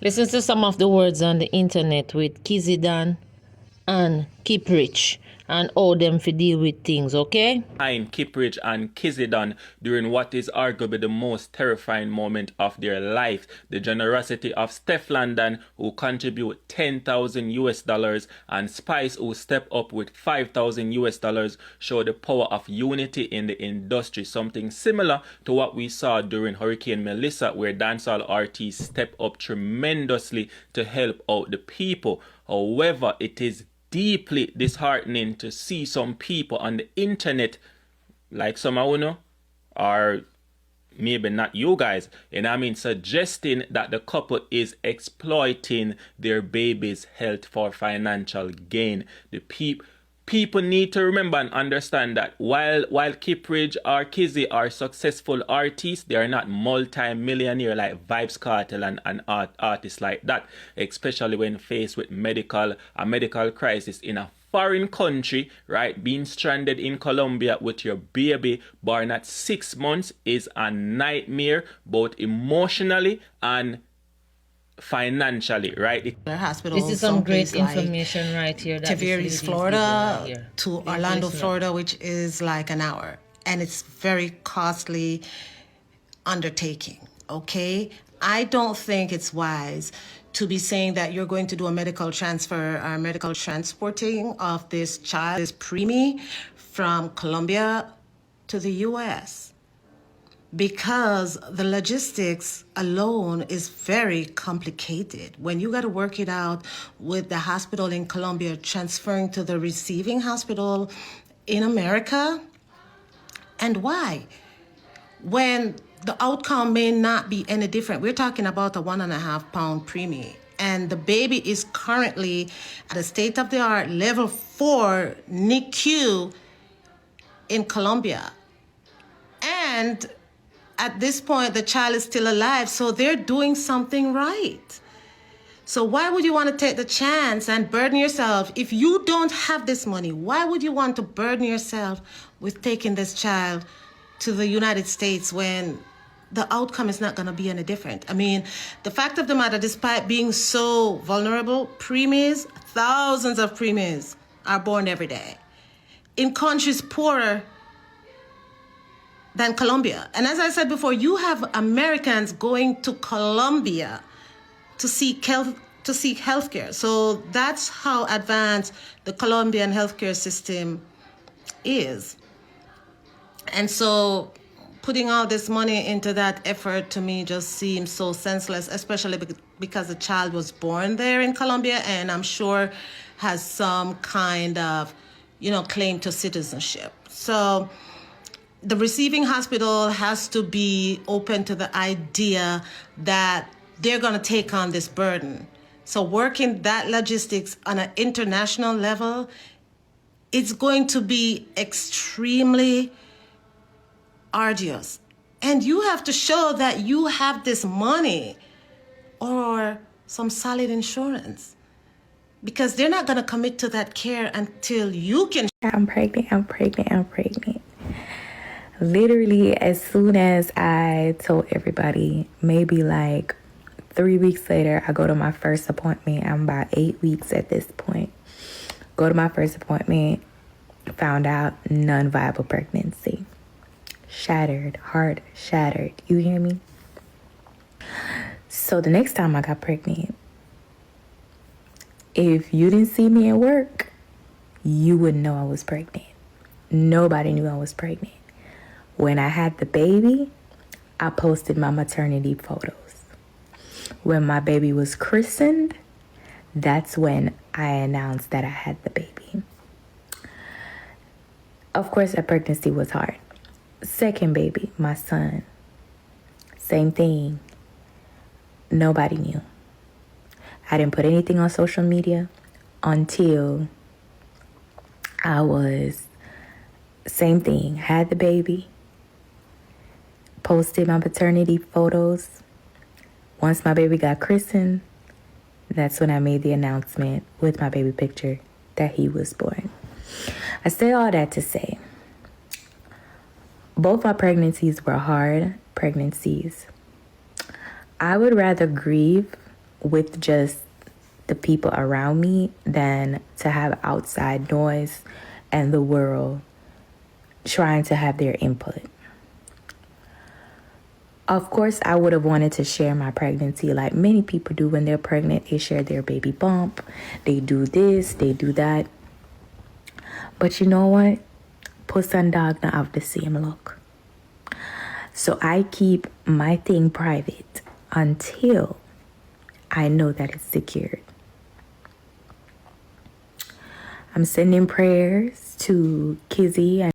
Listen to some of the words on the internet with Kizzydon and Kiprich and how them fi deal with things, okay? Behind Kiprich and Kizzydon during what is arguably the most terrifying moment of their life. The generosity of Steph London, who contribute 10,000 US dollars, and Spice, who step up with 5,000 US dollars, show the power of unity in the industry. Something similar to what we saw during Hurricane Melissa, where dancehall artists step up tremendously to help out the people. However, it is deeply disheartening to see some people on the internet, like some of you know, or maybe not you guys, and I mean suggesting that the couple is exploiting their baby's health for financial gain. The people need to remember and understand that while Kiprich or Kizzy are successful artists, they are not multi-millionaire like Vybz Kartel and artists like that, especially when faced with a medical crisis in a foreign country, right? Being stranded in Colombia with your baby born at 6 months is a nightmare, both emotionally and financially, right? This is some great information right here. Tavares, Florida to Orlando, Florida, which is like an hour. And it's very costly undertaking, okay? I don't think it's wise to be saying that you're going to do a medical transfer or medical transporting of this child, this preemie, from Colombia to the US, because the logistics alone is very complicated. When you got to work it out with the hospital in Colombia transferring to the receiving hospital in America, and why? When the outcome may not be any different. We're talking about a 1.5 pound preemie, and the baby is currently at a state-of-the-art level 4 NICU in Colombia. And at this point, the child is still alive, so they're doing something right. So why would you want to take the chance and burden yourself? If you don't have this money, why would you want to burden yourself with taking this child to the United States when the outcome is not going to be any different? I mean, the fact of the matter, despite being so vulnerable, preemies, thousands of preemies are born every day in countries poorer than Colombia. And as I said before, you have Americans going to Colombia to seek healthcare. So that's how advanced the Colombian healthcare system is. And so putting all this money into that effort to me just seems so senseless, especially because the child was born there in Colombia and I'm sure has some kind of, claim to citizenship. So the receiving hospital has to be open to the idea that they're going to take on this burden. So working that logistics on an international level, it's going to be extremely arduous. And you have to show that you have this money or some solid insurance, because they're not going to commit to that care until you can. I'm pregnant. Literally, as soon as I told everybody, maybe like 3 weeks later, I go to my first appointment. I'm about 8 weeks at this point. Go to my first appointment, found out non-viable pregnancy. Shattered, heart shattered. You hear me? So the next time I got pregnant, if you didn't see me at work, you wouldn't know I was pregnant. Nobody knew I was pregnant. When I had the baby, I posted my maternity photos. When my baby was christened, that's when I announced that I had the baby. Of course, that pregnancy was hard. Second baby, my son, same thing. Nobody knew. I didn't put anything on social media until I was, same thing, had the baby, posted my maternity photos. Once my baby got christened, that's when I made the announcement with my baby picture that he was born. I say all that to say, both my pregnancies were hard pregnancies. I would rather grieve with just the people around me than to have outside noise and the world trying to have their input. Of course, I would have wanted to share my pregnancy like many people do when they're pregnant. They share their baby bump. They do this, they do that. But you know what? Puss and dog not have the same look. So I keep my thing private until I know that it's secured. I'm sending prayers to Kizzy and